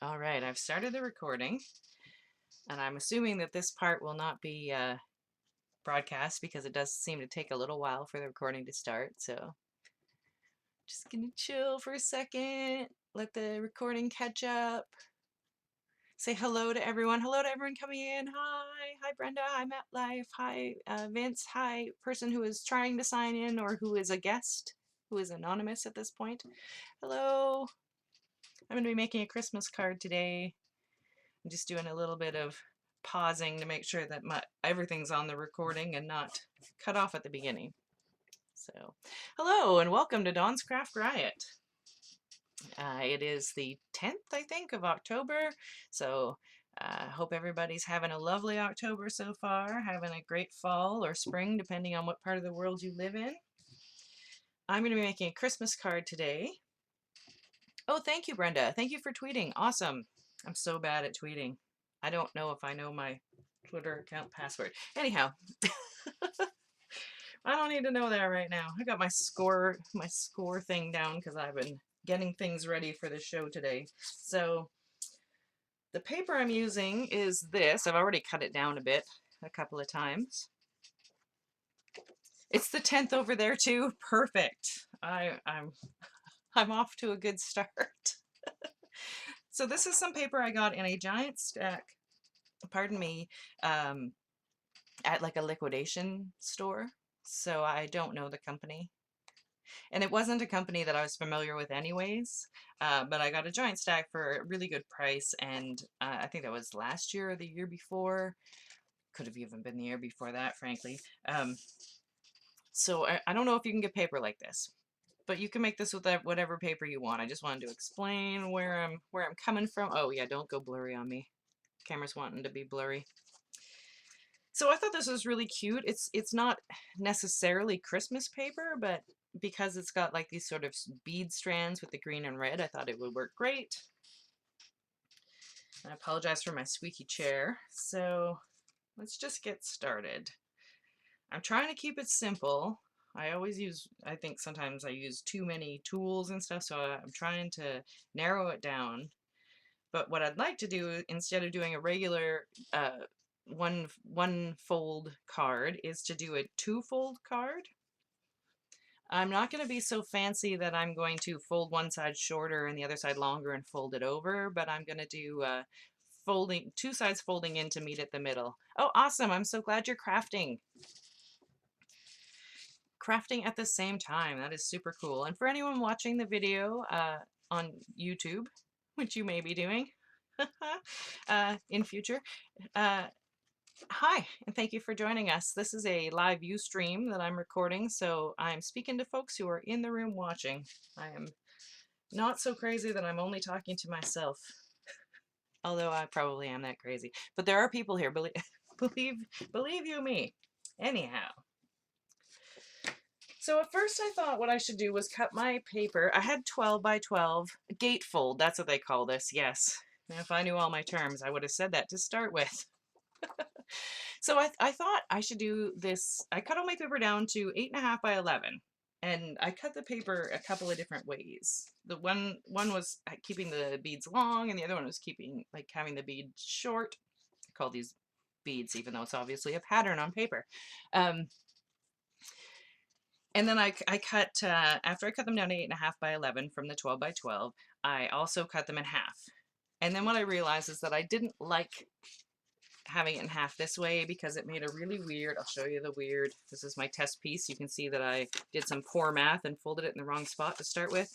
All right, I've started the recording, and I'm assuming that this part will not be broadcast because it does seem to take a little while for the recording to start. So just gonna chill for a second, let the recording catch up, say hello to everyone. Hello to everyone coming in. Hi Brenda. Hi MetLife. Hi Vince. Hi person who is trying to sign in or who is a guest, who is anonymous at this point. Hello. I'm gonna be making a Christmas card today. I'm just doing a little bit of pausing to make sure that everything's on the recording and not cut off at the beginning. So, hello and welcome to Dawn's Craft Riot. It is the 10th, I think, of October. So, I hope everybody's having a lovely October so far, having a great fall or spring, depending on what part of the world you live in. I'm going to be making a Christmas card today. Oh, thank you, Brenda. Thank you for tweeting. Awesome. I'm so bad at tweeting. I don't know if I know my Twitter account password. Anyhow, I don't need to know that right now. I got my score thing down because I've been getting things ready for the show today. So the paper I'm using is this. I've already cut it down a couple of times. It's the 10th over there too. Perfect. I'm off to a good start. So this is some paper I got in a giant stack, pardon me, at like a liquidation store. So I don't know the company. And it wasn't a company that I was familiar with anyways, but I got a giant stack for a really good price. And I think that was last year or the year before. Could have even been the year before that, frankly. So I don't know if you can get paper like this, but you can make this with whatever paper you want. I just wanted to explain where I'm coming from. Oh yeah, don't go blurry on me. Camera's wanting to be blurry. So I thought this was really cute. It's not necessarily Christmas paper, but because it's got like these sort of bead strands with the green and red, I thought it would work great. I apologize for my squeaky chair. So let's just get started. I'm trying to keep it simple. I think sometimes I use too many tools and stuff, so I'm trying to narrow it down. But what I'd like to do, instead of doing a regular one fold card, is to do a two-fold card. I'm not going to be so fancy that I'm going to fold one side shorter and the other side longer and fold it over, but I'm going to do folding two sides folding in to meet at the middle. Oh, awesome. I'm so glad you're crafting. Crafting at the same time. That is super cool. And for anyone watching the video on YouTube, which you may be doing in future, hi, and thank you for joining us. This is a live view stream that I'm recording, so I'm speaking to folks who are in the room watching. I am not so crazy that I'm only talking to myself, although I probably am that crazy. But there are people here, believe you me. Anyhow. So at first I thought what I should do was cut my paper. I had 12 by 12 gatefold. That's what they call this. Yes. Now, if I knew all my terms, I would have said that to start with. So I thought I should do this. I cut all my paper down to 8.5 by 11. And I cut the paper a couple of different ways. The one was keeping the beads long, and the other one was keeping, like, having the bead short. I call these beads, even though it's obviously a pattern on paper. And then I cut, after I cut them down to 8.5 by 11 from the 12 by 12, I also cut them in half. And then what I realized is that I didn't like having it in half this way because it made a really weird, I'll show you the weird, this is my test piece. You can see that I did some poor math and folded it in the wrong spot to start with.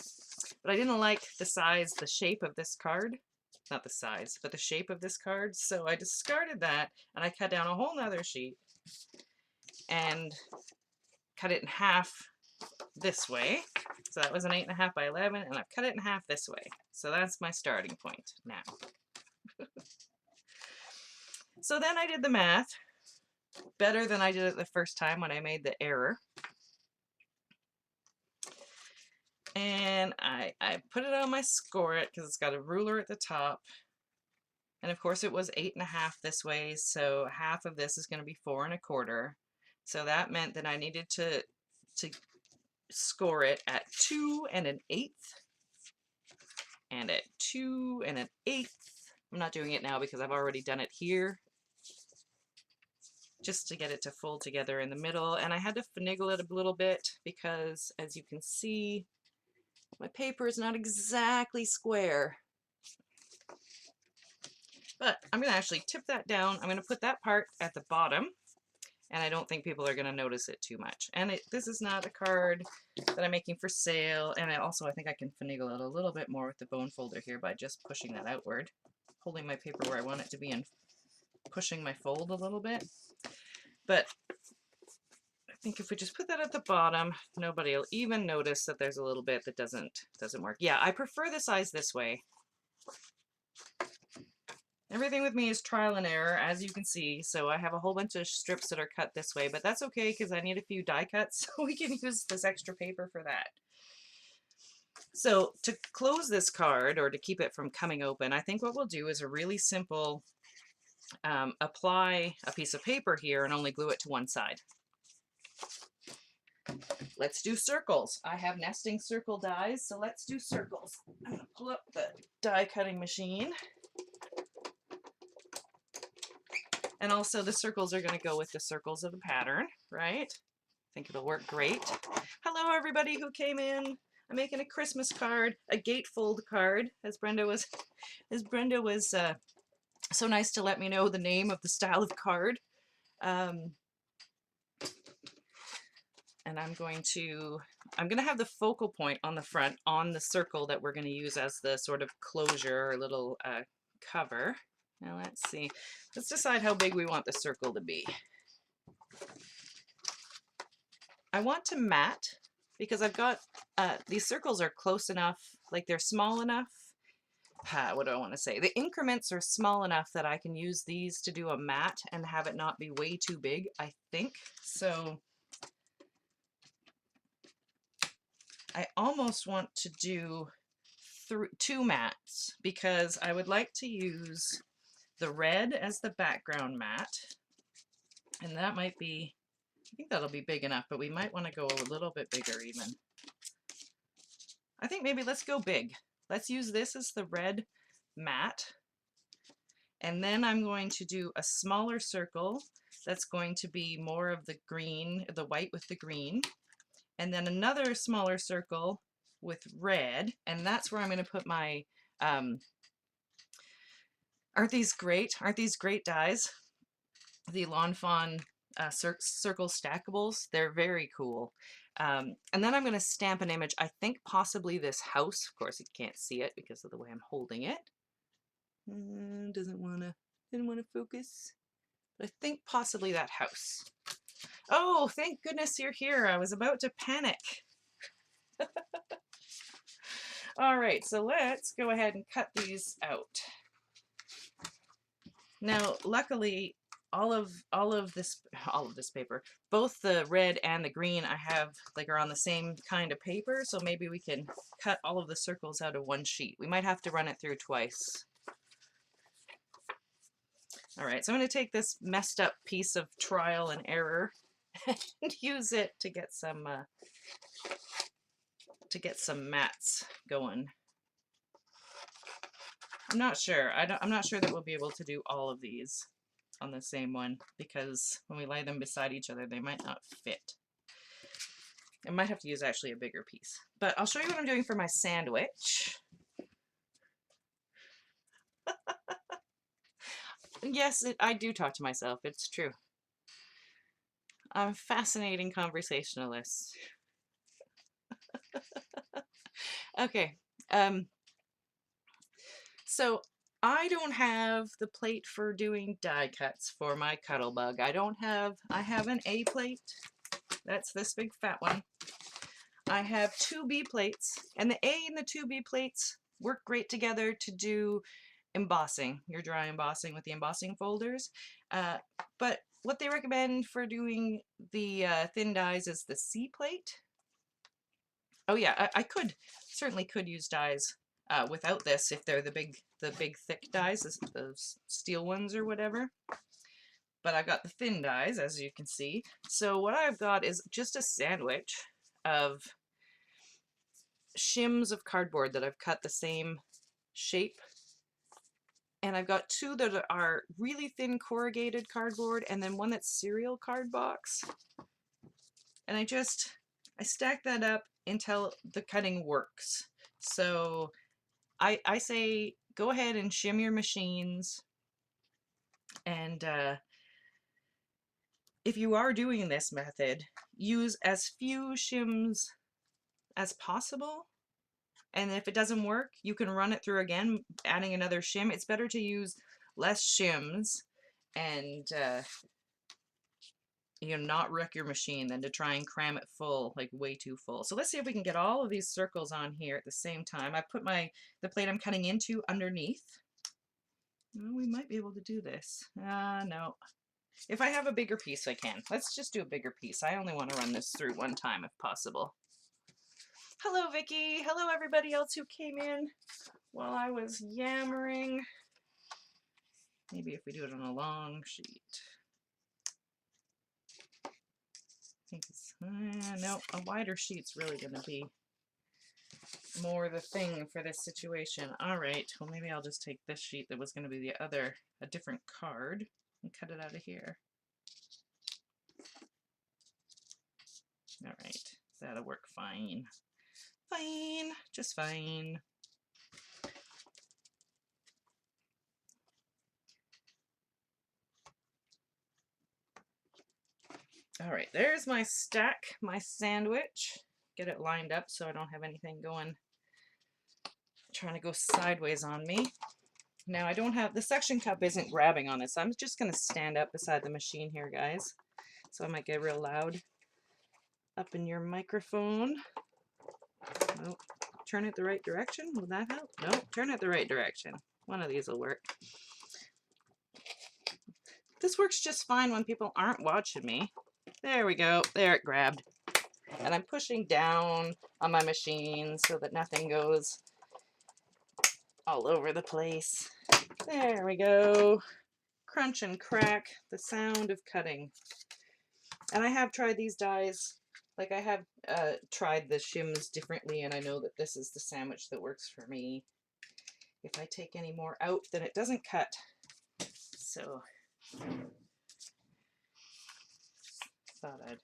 But I didn't like the shape of this card. Not the size, but the shape of this card. So I discarded that and I cut down a whole nother sheet and cut it in half this way. So that was an 8.5 by 11, and I've cut it in half this way. So that's my starting point now. So then I did the math better than I did it the first time when I made the error. And I put it on my score it because it's got a ruler at the top. And of course it was 8.5 this way, so half of this is going to be 4.25. So that meant that I needed to score it at 2 1/8. and at 2 1/8. I'm not doing it now because I've already done it here, just to get it to fold together in the middle. And I had to finagle it a little bit because, as you can see, my paper is not exactly square. But I'm going to actually tip that down. I'm going to put that part at the bottom, and I don't think people are going to notice it too much. And this is not a card that I'm making for sale, and I think I can finagle it a little bit more with the bone folder here by just pushing that outward, holding my paper where I want it to be and pushing my fold a little bit. But I think if we just put that at the bottom, nobody will even notice that there's a little bit that doesn't work. Yeah, I prefer the size this way. Everything with me is trial and error, as you can see, so I have a whole bunch of strips that are cut this way, but that's okay because I need a few die cuts, so we can use this extra paper for that. So to close this card, or to keep it from coming open, I think what we'll do is a really simple apply a piece of paper here and only glue it to one side. Let's do circles. I have nesting circle dies, so let's do circles. I'm going to pull up the die cutting machine. And also the circles are going to go with the circles of the pattern, right? I think it'll work great. Hello everybody who came in. I'm making a Christmas card, a gatefold card, as Brenda was so nice to let me know the name of the style of card. And I'm going to have the focal point on the front on the circle that we're going to use as the sort of closure or little cover. Now let's see. Let's decide how big we want the circle to be. I want to mat because I've got these circles are close enough, like they're small enough. What do I want to say? The increments are small enough that I can use these to do a mat and have it not be way too big, I think. So I almost want to do 2 mats because I would like to use the red as the background mat, and that might be, I think that'll be big enough, but we might want to go a little bit bigger even. I think maybe let's go big. Let's use this as the red mat, and then I'm going to do a smaller circle that's going to be more of the green, the white with the green, and then another smaller circle with red, and that's where I'm going to put my aren't these great dies, the Lawn Fawn circle stackables? They're very cool. And then I'm going to stamp an image. I think possibly this house. Of course you can't see it because of the way I'm holding it. Didn't want to focus. But I think possibly that house. Oh, thank goodness you're here. I was about to panic. All right, so let's go ahead and cut these out. Now, luckily, all of this paper, both the red and the green, I have are on the same kind of paper, so maybe we can cut all of the circles out of one sheet. We might have to run it through twice. All right, so I'm going to take this messed up piece of trial and error and use it to get some mats going. I'm not sure. I'm not sure that we'll be able to do all of these on the same one because when we lay them beside each other, they might not fit. I might have to use actually a bigger piece. But I'll show you what I'm doing for my sandwich. Yes, I do talk to myself. It's true. I'm a fascinating conversationalist. Okay. So I don't have the plate for doing die cuts for my Cuttlebug. I have an A plate. That's this big fat one. I have 2 B plates, and the A and the 2 B plates work great together to do embossing, your dry embossing with the embossing folders. But what they recommend for doing the thin dies is the C plate. Oh yeah, I certainly could use dies without this if they're the big thick dies, those steel ones or whatever. But I've got the thin dies, as you can see. So what I've got is just a sandwich of shims of cardboard that I've cut the same shape. And I've got two that are really thin corrugated cardboard and then one that's cereal card box. And I stack that up until the cutting works. So I say go ahead and shim your machines. And if you are doing this method, use as few shims as possible. And if it doesn't work, you can run it through again, adding another shim. It's better to use less shims and not wreck your machine than to try and cram it full, like way too full. So let's see if we can get all of these circles on here at the same time. I put the plate I'm cutting into underneath. Well, we might be able to do this. No. If I have a bigger piece, I can. Let's just do a bigger piece. I only want to run this through one time if possible. Hello, Vicky. Hello, everybody else who came in while I was yammering. Maybe if we do it on a long sheet. I think it's, no, a wider sheet's really going to be more the thing for this situation. All right, well, maybe I'll just take this sheet that was going to be a different card and cut it out of here. All right, that'll work fine. Fine, just fine. All right, there's my stack, my sandwich. Get it lined up so I don't have anything trying to go sideways on me. Now I don't have, the suction cup isn't grabbing on this. I'm just gonna stand up beside the machine here, guys. So I might get real loud up in your microphone. Oh, turn it the right direction. Will that help? No, turn it the right direction. One of these will work. This works just fine when people aren't watching me. There we go. There it grabbed. And I'm pushing down on my machine so that nothing goes all over the place. There we go. Crunch and crack, the sound of cutting. And I have tried these dies. Like I have tried the shims differently, and I know that this is the sandwich that works for me. If I take any more out, then it doesn't cut. So thought I'd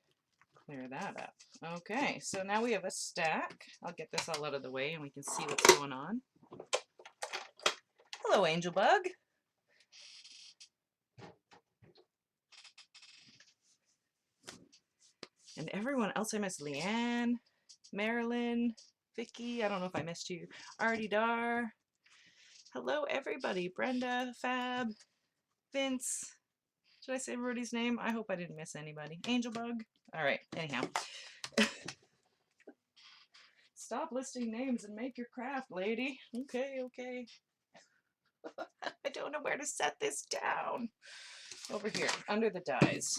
clear that up. Okay, so now we have a stack. I'll get this all out of the way and we can see what's going on. Hello, Angel Bug. And everyone else I missed, Leanne, Marilyn, Vicky, I don't know if I missed you, Artie Dar. Hello, everybody. Brenda, Fab, Vince. Did I say everybody's name? I hope I didn't miss anybody. Angel Bug. All right, anyhow. Stop listing names and make your craft, lady. Okay, okay. I don't know where to set this down. Over here, under the dies.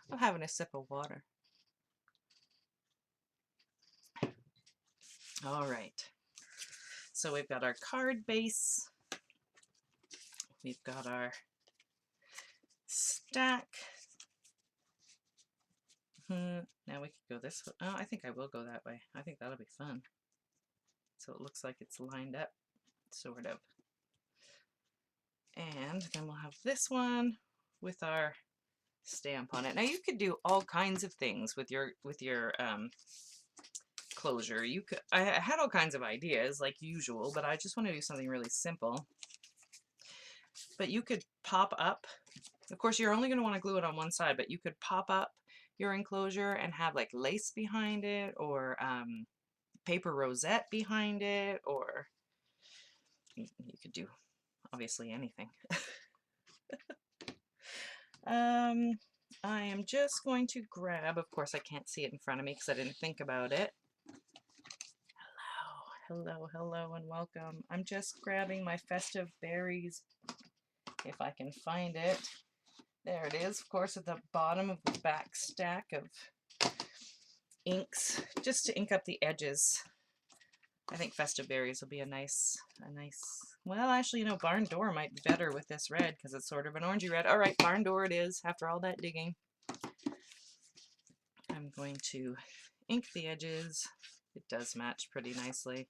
I'm having a sip of water. All right. So we've got our card base. We've got our stack. Now we could go this way. Oh, I think I will go that way. I think that'll be fun. So it looks like it's lined up, sort of. And then we'll have this one with our stamp on it. Now you could do all kinds of things with your closure. I had all kinds of ideas like usual, but I just want to do something really simple. But you could pop up. Of course, you're only going to want to glue it on one side, but you could pop up your enclosure and have like lace behind it, or paper rosette behind it, or you could do obviously anything. I am just going to grab, of course I can't see it in front of me because I didn't think about it. Hello, hello, and welcome. I'm just grabbing my festive berries, if I can find it. There it is, of course, at the bottom of the back stack of inks, just to ink up the edges I think festive berries will be a nice, well, actually, you know, barn door might be better with this red because it's sort of an orangey red. All right, barn door it is after all that digging. I'm going to ink the edges. It does match pretty nicely.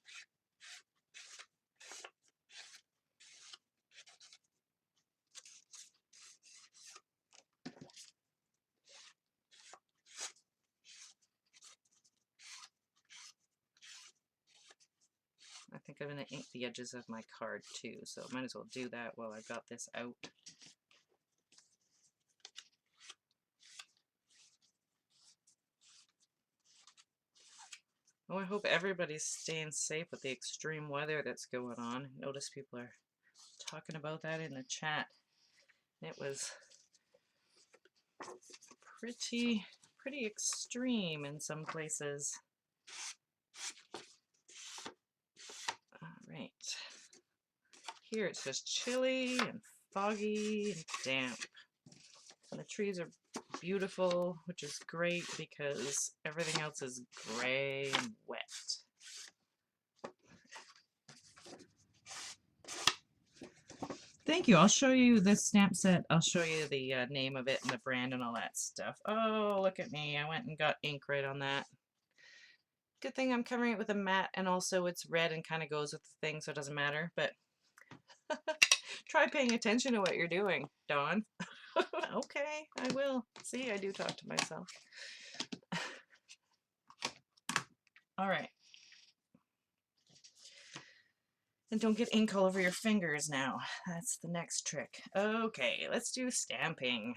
I think I'm going to ink the edges of my card too, so I might as well do that while I've got this out. Oh, I hope everybody's staying safe with the extreme weather that's going on. Notice people are talking about that in the chat. It was pretty extreme in some places. All right. Here it's just chilly and foggy and damp. And the trees are beautiful, which is great because everything else is gray and wet. Thank you. I'll show you this stamp set. I'll show you the name of it and the brand and all that stuff. Oh, look at me. I went and got ink right on that. Good thing I'm covering it with a matte, and also it's red and kind of goes with the thing, so it doesn't matter. But try paying attention to what you're doing, Dawn. Okay, I will. See, I do talk to myself. All right. And don't get ink all over your fingers now. That's the next trick. Okay, let's do stamping.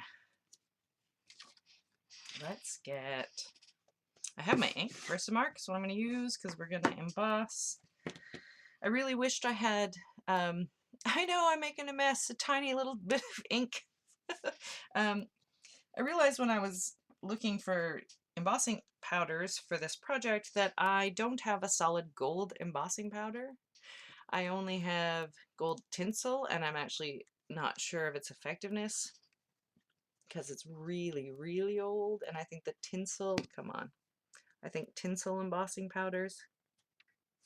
Let's get... I have my ink, Versamark, so I'm going to use because we're going to emboss. I really wished I had... I know I'm making a mess, a tiny little bit of ink. I realized when I was looking for embossing powders for this project that I don't have a solid gold embossing powder. I only have gold tinsel, and I'm actually not sure of its effectiveness because it's really, really old, and I think the tinsel, come on, I think tinsel embossing powders,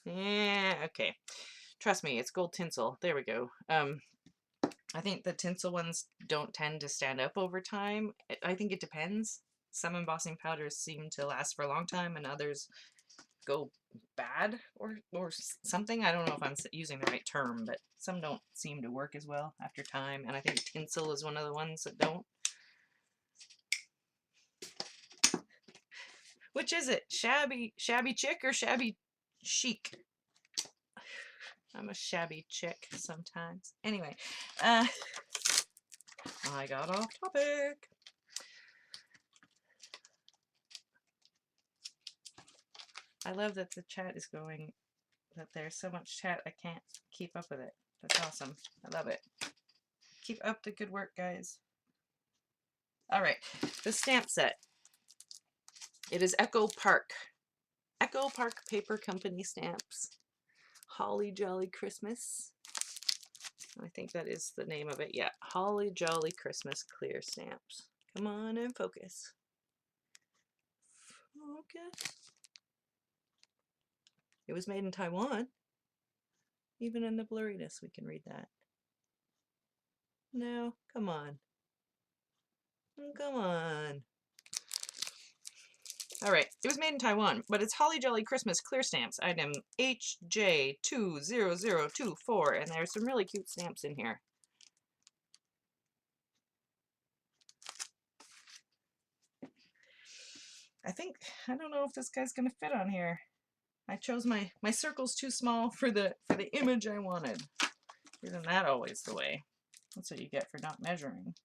okay, trust me, it's gold tinsel, there we go. I think the tinsel ones don't tend to stand up over time. I think it depends. Some embossing powders seem to last for a long time, and others go bad or something. I don't know if I'm using the right term, but some don't seem to work as well after time, and I think tinsel is one of the ones that don't. Which is it? Shabby chick or shabby chic? I'm a shabby chick sometimes. Anyway, I got off topic. I love that the chat is going, that there's so much chat I can't keep up with it. That's awesome. I love it. Keep up the good work, guys. All right, the stamp set. It is Echo Park Paper Company stamps. Holly Jolly Christmas. I think that is the name of it. Yeah, Holly Jolly Christmas clear stamps. Come on and focus. Focus. It was made in Taiwan. Even in the blurriness, we can read that. No, come on. Come on. All right, it was made in Taiwan, but it's Holly Jolly Christmas clear stamps, item HJ20024, and there's some really cute stamps in here. I don't know if this guy's gonna fit on here. I chose my circle's too small for the image I wanted. Isn't that always the way? That's what you get for not measuring.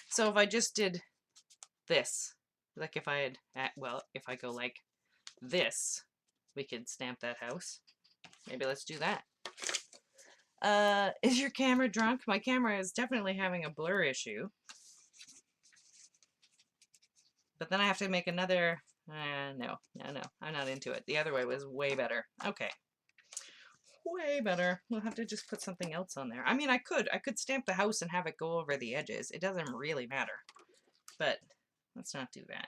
So if I just did this, like if I had, well, if I go like this, we could stamp that house. Maybe let's do that. Is your camera drunk? My camera is definitely having a blur issue. But then I have to make another, no, I'm not into it. The other way was way better. Okay. Way better. We'll have to just put something else on there. I mean, I could stamp the house and have it go over the edges. It doesn't really matter. But let's not do that.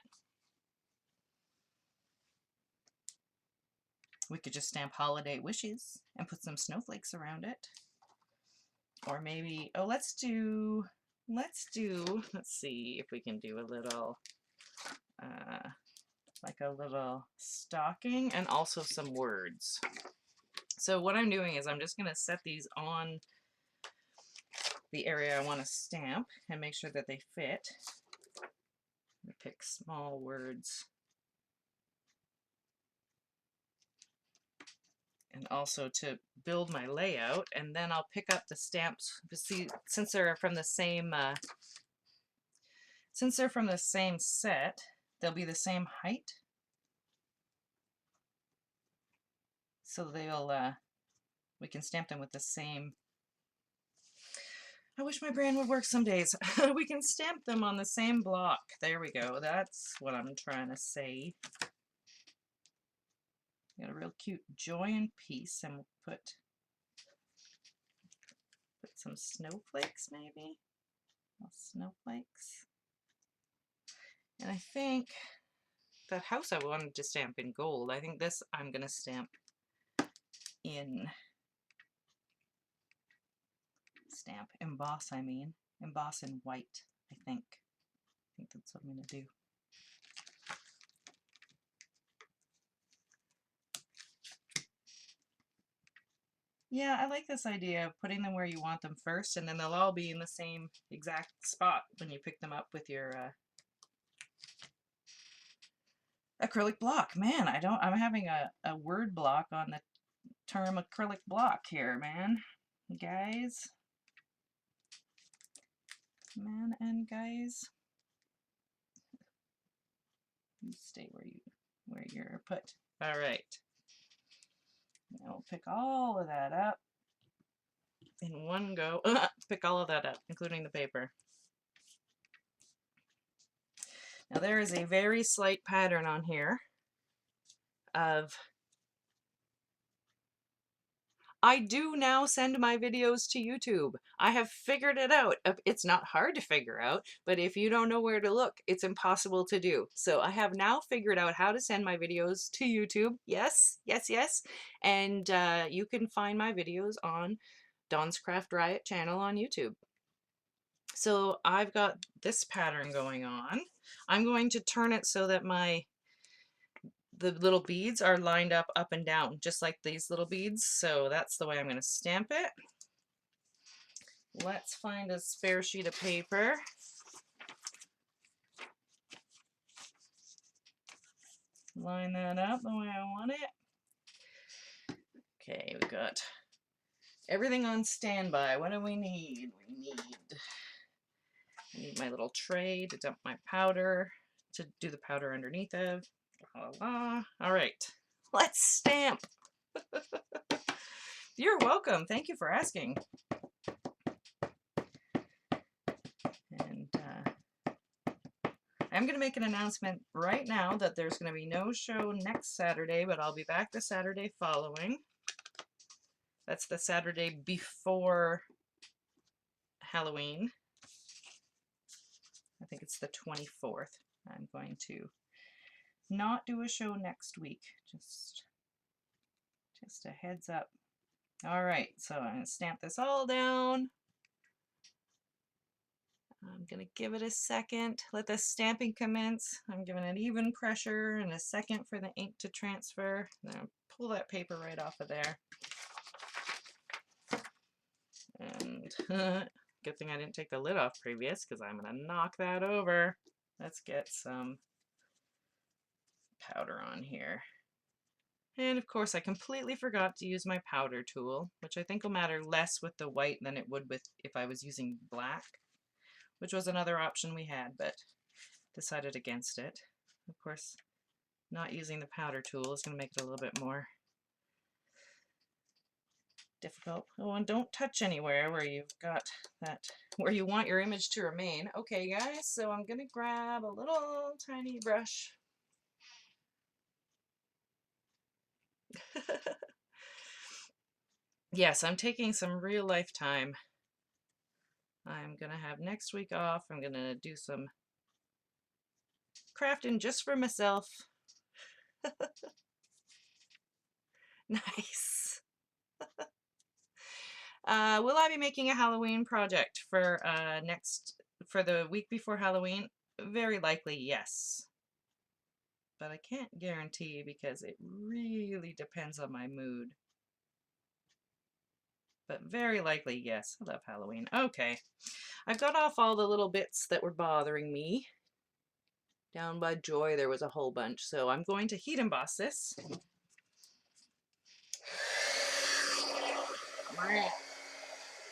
We could just stamp holiday wishes and put some snowflakes around it. Or maybe, oh, let's see if we can do a little, like a little stocking and also some words. So what I'm doing is I'm just going to set these on the area I want to stamp and make sure that they fit. Pick small words. And also to build my layout, and then I'll pick up the stamps. See, since they're from the same set, they'll be the same height. So they'll we can stamp them with the same. I wish my brain would work some days. We can stamp them on the same block. There we go. That's what I'm trying to say. Got a real cute join piece, and we'll put some snowflakes maybe. Snowflakes. And I think that house I wanted to stamp in gold. I think this I'm going to stamp in emboss, emboss in white, I think. I think that's what I'm going to do. Yeah, I like this idea of putting them where you want them first, and then they'll all be in the same exact spot when you pick them up with your acrylic block. Man, I'm having a word block on the term acrylic block here, man. Guys. Man and guys. You stay where you're put. All right. Now we'll pick all of that up in one go. Pick all of that up, including the paper. Now there is a very slight pattern on here of I do now send my videos to YouTube. I have figured it out. It's not hard to figure out, but if you don't know where to look, it's impossible to do. So I have now figured out how to send my videos to YouTube. Yes, yes, yes. And you can find my videos on Dawn's Craft Riot channel on YouTube. So I've got this pattern going on. I'm going to turn it so that the little beads are lined up and down, just like these little beads. So that's the way I'm going to stamp it. Let's find a spare sheet of paper. Line that up the way I want it. Okay, we've got everything on standby. What do we need? I need my little tray to dump my powder, to do the powder underneath of. All right, let's stamp. You're welcome. Thank you for asking. And I'm going to make an announcement right now that there's going to be no show next Saturday, but I'll be back the Saturday following. That's the Saturday before Halloween. I think it's the 24th. I'm going to not do a show next week. Just a heads up. All right, so I'm going to stamp this all down. I'm going to give it a second, let the stamping commence. I'm giving it even pressure and a second for the ink to transfer. Then pull that paper right off of there. And good thing I didn't take the lid off previous, because I'm going to knock that over. Let's get some powder on here. And of course I completely forgot to use my powder tool, which I think will matter less with the white than it would with if I was using black, which was another option we had, but decided against it. Of course, not using the powder tool is going to make it a little bit more difficult. Oh, and don't touch anywhere where you've got that, where you want your image to remain. Okay, guys, so I'm going to grab a little tiny brush. Yes, I'm taking some real life time. I'm going to have next week off. I'm going to do some crafting just for myself. Nice. Will I be making a Halloween project for the week before Halloween? Very likely, yes. But I can't guarantee because it really depends on my mood. But very likely, yes. I love Halloween. Okay. I've got off all the little bits that were bothering me. Down by Joy, there was a whole bunch. So I'm going to heat emboss this.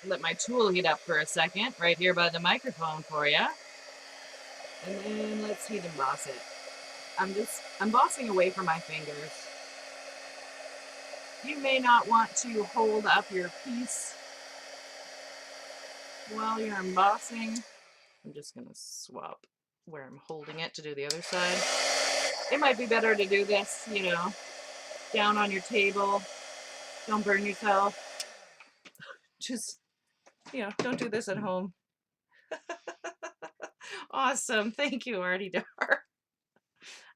Let my tool heat up for a second, right here by the microphone for you. And then let's heat emboss it. I'm just embossing away from my fingers. You may not want to hold up your piece while you're embossing. I'm just going to swap where I'm holding it to do the other side. It might be better to do this, down on your table. Don't burn yourself. Just, don't do this at home. Awesome. Thank you, Artie Dar.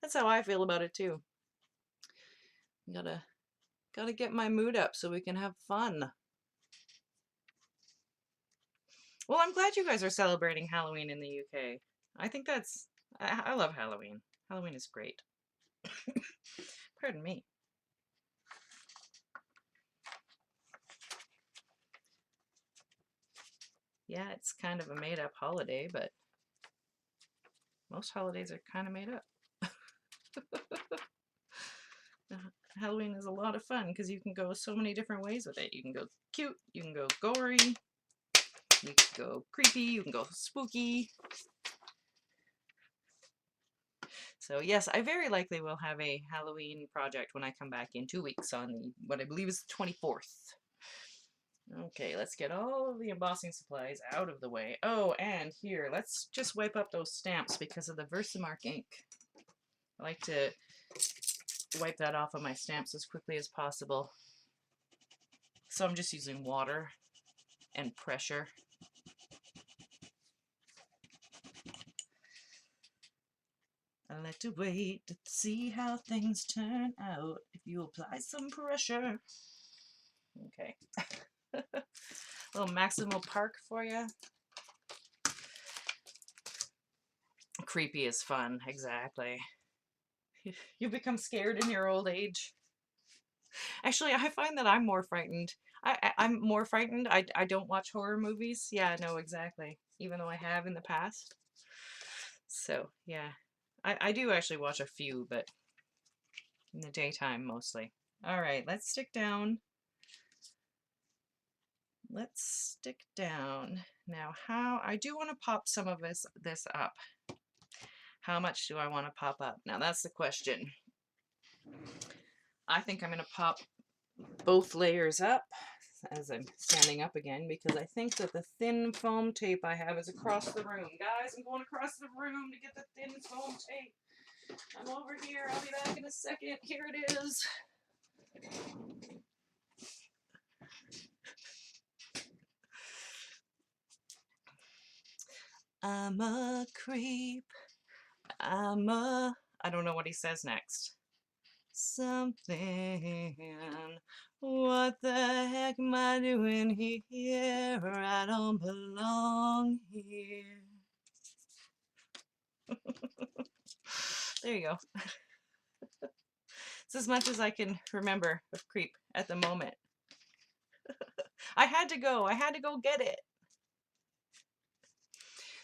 That's how I feel about it too. Gotta get my mood up so we can have fun. Well, I'm glad you guys are celebrating Halloween in the UK. I love Halloween. Halloween is great. Pardon me. Yeah, it's kind of a made-up holiday, but most holidays are kind of made up. Halloween is a lot of fun because you can go so many different ways with it. You can go cute, you can go gory, you can go creepy, you can go spooky. So yes, I very likely will have a Halloween project when I come back in 2 weeks on what I believe is the 24th. Okay, let's get all of the embossing supplies out of the way. Oh, and here, let's just wipe up those stamps because of the Versamark ink. I like to wipe that off of my stamps as quickly as possible. So I'm just using water and pressure. I like to wait to see how things turn out if you apply some pressure. Okay. A little Maximal Park for you. Creepy is fun, exactly. You become scared in your old age. Actually, I find that I'm more frightened. I'm more frightened. I don't watch horror movies. Yeah, no, exactly. Even though I have in the past. So, yeah. I do actually watch a few, but in the daytime mostly. All right, let's stick down. Let's stick down. Now, I do want to pop some of this up. How much do I want to pop up? Now, that's the question. I think I'm going to pop both layers up as I'm standing up again because I think that the thin foam tape I have is across the room. Guys, I'm going across the room to get the thin foam tape. I'm over here. I'll be back in a second. Here it is. I'm a creep. I don't know what he says next. Something. What the heck am I doing here? I don't belong here. There you go. It's as much as I can remember of Creep at the moment. I had to go get it.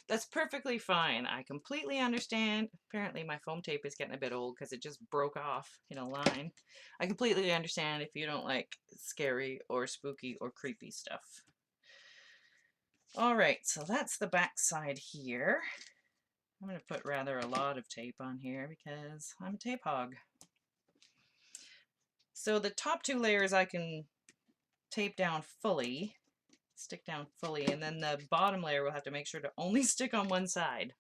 That's perfectly fine. I completely understand. Apparently my foam tape is getting a bit old because it just broke off in a line. I completely understand if you don't like scary or spooky or creepy stuff. All right, so that's the back side here. I'm going to put rather a lot of tape on here because I'm a tape hog. So the top two layers I can tape down fully, stick down fully, and then the bottom layer will have to make sure to only stick on one side.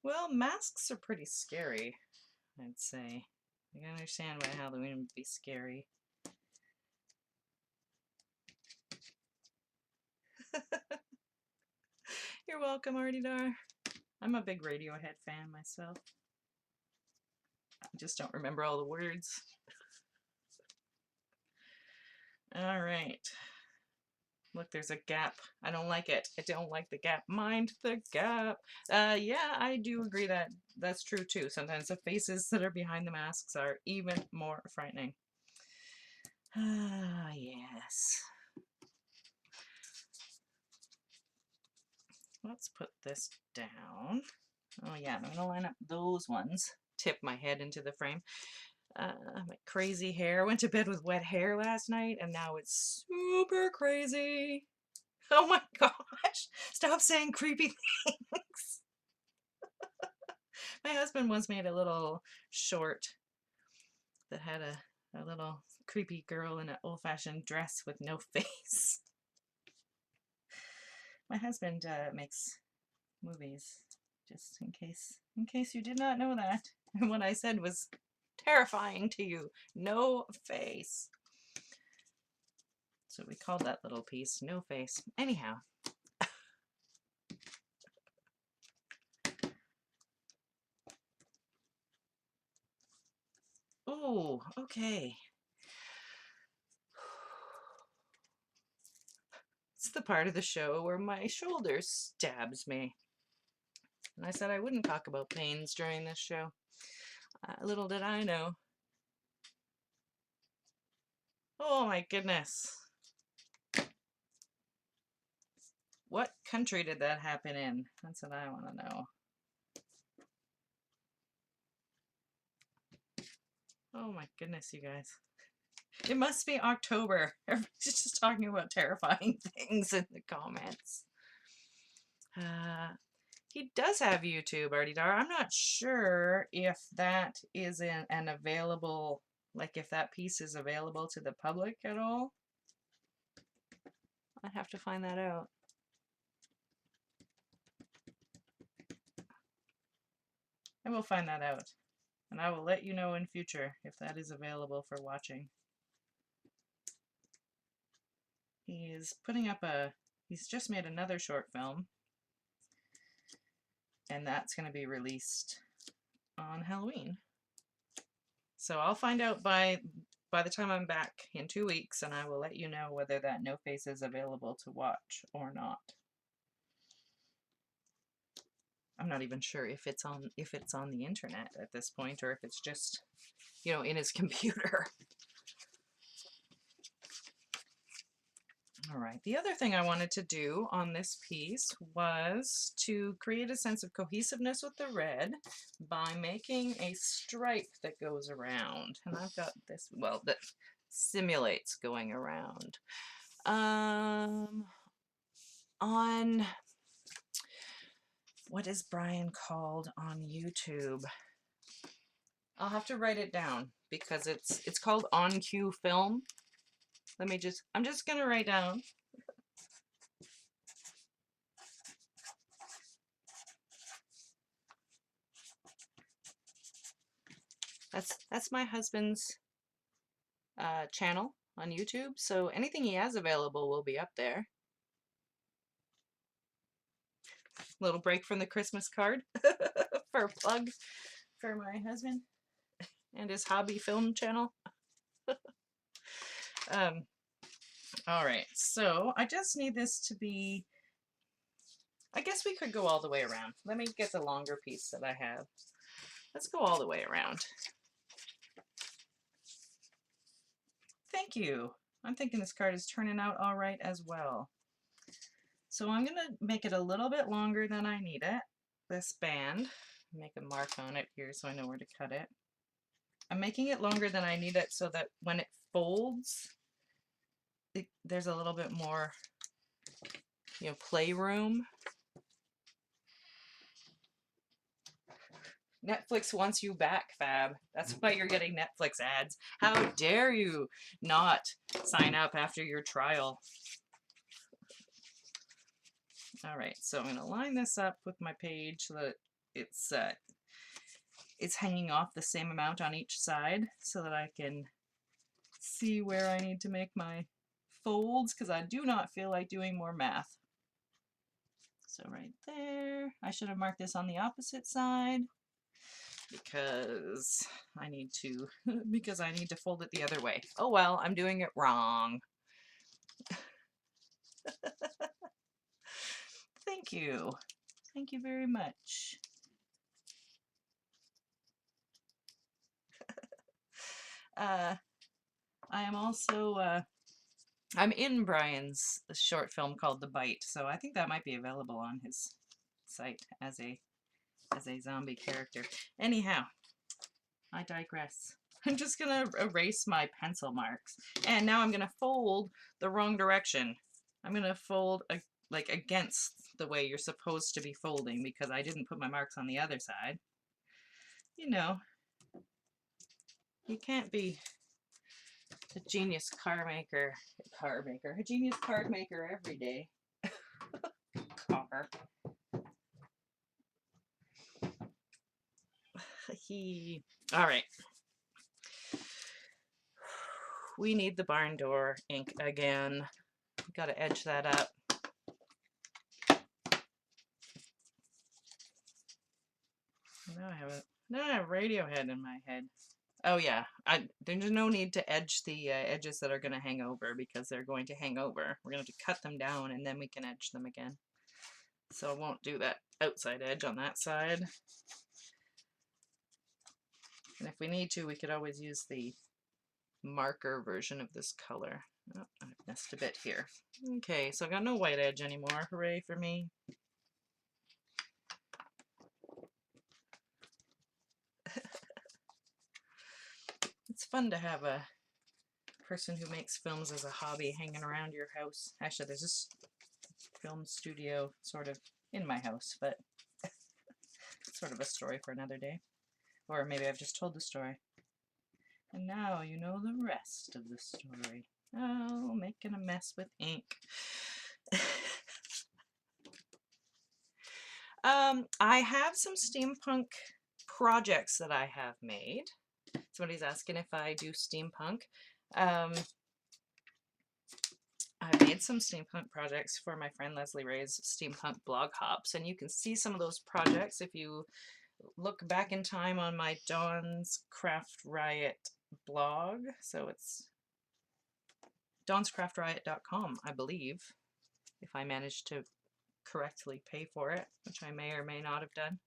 Well, masks are pretty scary, I'd say. I can understand why Halloween would be scary. You're welcome, Artie Dar. I'm a big Radiohead fan myself. I just don't remember all the words. All right. Look, there's a gap. I don't like it. I don't like the gap. Mind the gap. Yeah, I do agree that that's true too. Sometimes the faces that are behind the masks are even more frightening. Ah, yes. Let's put this down. Oh yeah, I'm gonna line up those ones. Tip my head into the frame. My crazy hair. I went to bed with wet hair last night and now it's super crazy. Oh my gosh. Stop saying creepy things. My husband once made a little short that had a little creepy girl in an old-fashioned dress with no face. My husband makes movies, just in case you did not know that. And what I said was terrifying to you. No face. So we called that little piece No Face. Anyhow. Oh, okay. It's the part of the show where my shoulder stabs me. And I said I wouldn't talk about pains during this show. Little did I know. Oh my goodness. What country did that happen in? That's what I want to know. Oh my goodness, you guys. It must be October. Everybody's just talking about terrifying things in the comments. He does have YouTube, Artie Dar. I'm not sure if that is an available, like if that piece is available to the public at all. I'd have to find that out. I will find that out. And I will let you know in future if that is available for watching. He's putting up he's just made another short film. And that's going to be released on Halloween. So I'll find out by the time I'm back in 2 weeks, and I will let you know whether that No Face is available to watch or not. I'm not even sure if it's on the internet at this point, or if it's just, you know, in his computer. All right, the other thing I wanted to do on this piece was to create a sense of cohesiveness with the red by making a stripe that goes around. And I've got this, well, that simulates going around. On, what is Brian called on YouTube? I'll have to write it down because it's called On Cue Film. I'm just gonna write down. That's my husband's channel on YouTube, so anything he has available will be up there. Little break from the Christmas card for a plug for my husband and his hobby film channel. All right, so I just need this to be, I guess we could go all the way around. Let me get the longer piece that I have. Let's go all the way around. Thank you. I'm thinking this card is turning out all right as well. So I'm gonna make it a little bit longer than I need it, this band. Make a mark on it here so I know where to cut it. I'm making it longer than I need it so that when it folds, there's a little bit more, you know, playroom. Netflix wants you back, Fab. That's why you're getting Netflix ads. How dare you not sign up after your trial? All right, so I'm going to line this up with my page so that it's hanging off the same amount on each side so that I can see where I need to make my folds, because I do not feel like doing more math. So right there, I should have marked this on the opposite side. because I need to because I need to fold it the other way. Oh well, I'm doing it wrong. Thank you. Thank you very much. I am also I'm in Brian's short film called The Bite, so I think that might be available on his site as a zombie character. Anyhow, I digress. I'm just gonna erase my pencil marks, and now I'm gonna fold the wrong direction. I'm gonna fold like against the way you're supposed to be folding because I didn't put my marks on the other side. You know, you can't be a genius a genius card maker every day. Car. All right. We need the barn door ink again. Got to edge that up. Now I have Radiohead in my head. Oh yeah, there's no need to edge the edges that are going to hang over because they're going to hang over. We're going to have to cut them down and then we can edge them again. So I won't do that outside edge on that side. And if we need to, we could always use the marker version of this color. Oh, I missed a bit here. Okay, so I got no white edge anymore. Hooray for me. It's fun to have a person who makes films as a hobby hanging around your house. Actually, there's this film studio sort of in my house, but it's sort of a story for another day. Or maybe I've just told the story. And now you know the rest of the story. Oh, making a mess with ink. I have some steampunk projects that I have made. Somebody's asking if I do steampunk. I've made some steampunk projects for my friend Leslie Ray's Steampunk Blog Hops, and you can see some of those projects if you look back in time on my Dawn's Craft Riot blog. So it's dawnscraftriot.com, I believe, if I managed to correctly pay for it, which I may or may not have done.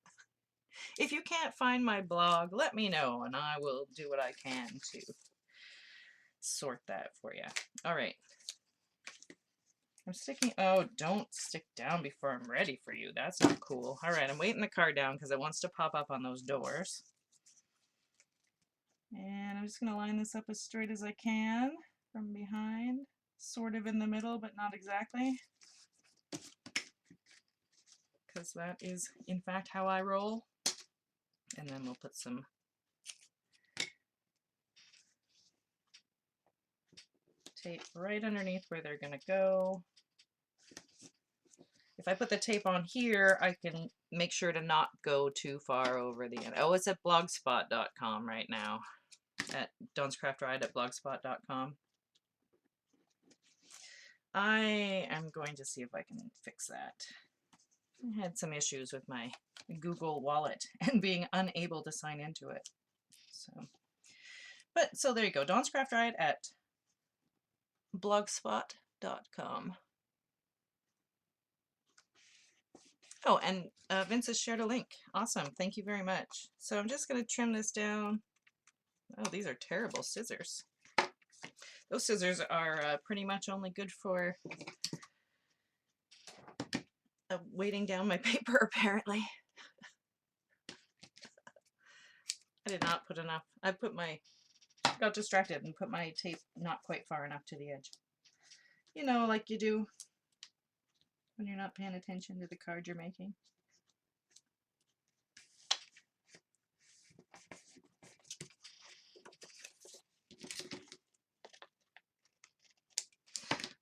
If you can't find my blog, let me know and I will do what I can to sort that for you. All right. I'm sticking, oh, don't stick down before I'm ready for you. That's not cool. All right, I'm weighting the card down because it wants to pop up on those doors. And I'm just going to line this up as straight as I can from behind, sort of in the middle, but not exactly. Because that is, in fact, how I roll. And then we'll put some tape right underneath where they're going to go. If I put the tape on here, I can make sure to not go too far over the end. Oh, it's at blogspot.com right now. At dawnscraftriot@blogspot.com. I am going to see if I can fix that. I had some issues with my Google Wallet and being unable to sign into it. So there you go. dawnscraftriot@blogspot.com. Oh, and Vince has shared a link. Awesome. Thank you very much. So I'm just going to trim this down. Oh, these are terrible scissors. Those scissors are pretty much only good for weighting down my paper, apparently. I did not put enough. Got distracted and put my tape not quite far enough to the edge. You know, like you do when you're not paying attention to the card you're making.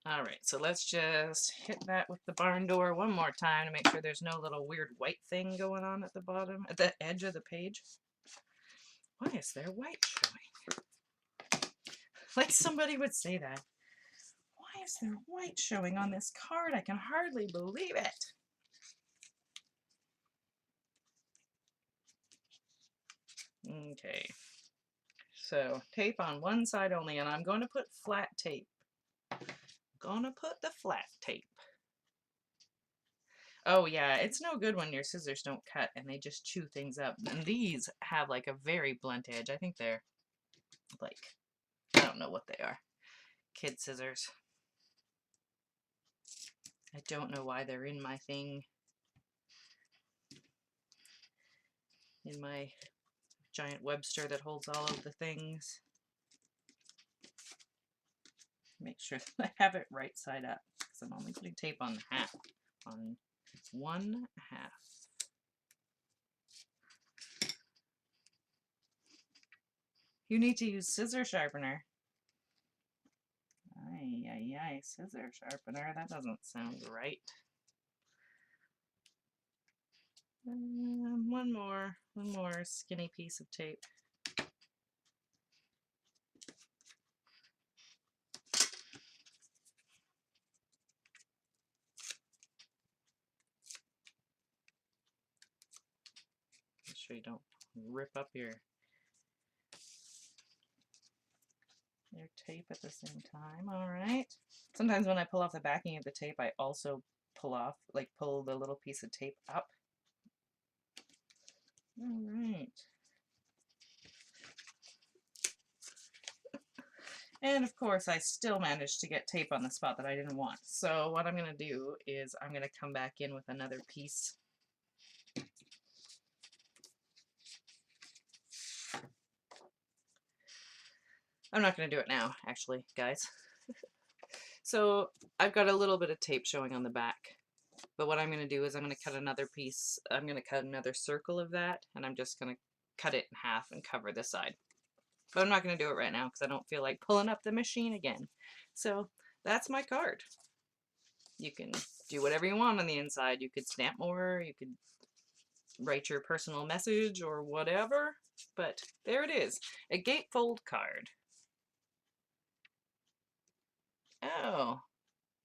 All right, so let's just hit that with the barn door one more time to make sure there's no little weird white thing going on at the bottom, at the edge of the page. Why is there white showing? Like somebody would say that. Why is there white showing on this card? I can hardly believe it. Okay. So tape on one side only, and I'm going to put flat tape. Gonna put the flat tape. Oh yeah, it's no good when your scissors don't cut and they just chew things up. And these have like a very blunt edge. I think they're like, I don't know what they are. Kid scissors. I don't know why they're in my thing. In my giant Webster that holds all of the things. Make sure that I have it right side up because I'm only putting tape on half. On one half. You need to use scissor sharpener. Ay, ay, ay, scissor sharpener. That doesn't sound right. One more skinny piece of tape. Make sure you don't rip up your tape at the same time. All right. Sometimes when I pull off the backing of the tape, I also pull the little piece of tape up. All right. And of course, I still managed to get tape on the spot that I didn't want. So what I'm going to do is I'm going to come back in with another piece. I'm not going to do it now, actually, guys. So I've got a little bit of tape showing on the back. But what I'm going to do is I'm going to cut another piece. I'm going to cut another circle of that, and I'm just going to cut it in half and cover this side. But I'm not going to do it right now because I don't feel like pulling up the machine again. So that's my card. You can do whatever you want on the inside. You could stamp more, you could write your personal message or whatever. But there it is, a gatefold card. Oh,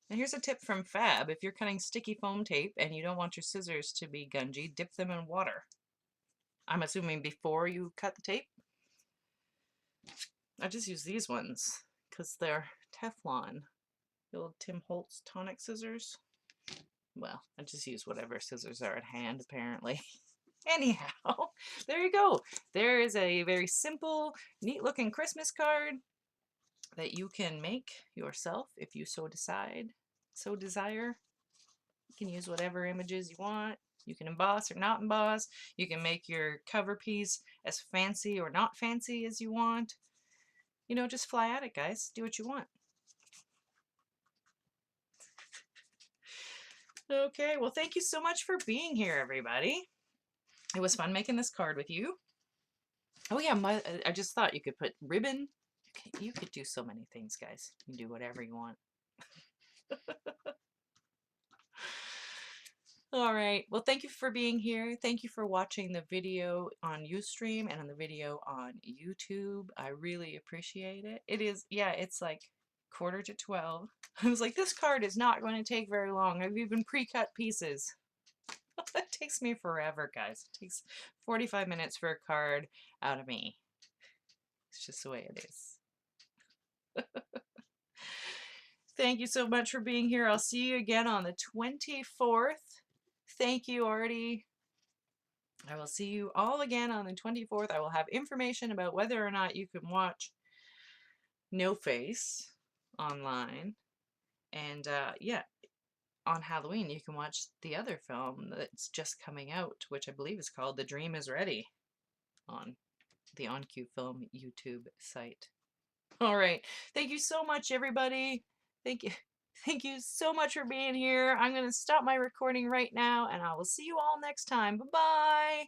and here's a tip from Fab. If you're cutting sticky foam tape and you don't want your scissors to be gungy, dip them in water. I'm assuming before you cut the tape. I just use these ones because they're Teflon. The old Tim Holtz tonic scissors. Well, I just use whatever scissors are at hand, apparently. Anyhow, there you go. There is a very simple, neat-looking Christmas card that you can make yourself if you so desire. You can use whatever images you want. You can emboss or not emboss. You can make your cover piece as fancy or not fancy as you want. You know, just fly at it, guys. Do what you want. Okay, well, thank you so much for being here, everybody. It was fun making this card with you. Oh yeah, I just thought you could put ribbon. You could do so many things, guys. You can do whatever you want. All right. Well, thank you for being here. Thank you for watching the video on Ustream and on the video on YouTube. I really appreciate it. It is, yeah, it's like 11:45. I was like, this card is not going to take very long. I've even pre-cut pieces. It takes me forever, guys. It takes 45 minutes for a card out of me. It's just the way it is. Thank you so much for being here. I'll see you again on the 24th. Thank you, Artie. I will see you all again on the 24th. I will have information about whether or not you can watch No Face online. And yeah, on Halloween, you can watch the other film that's just coming out, which I believe is called The Dream is Ready on the OnCue Film YouTube site. All right. Thank you so much, everybody. Thank you. Thank you so much for being here. I'm going to stop my recording right now, and I will see you all next time. Bye-bye.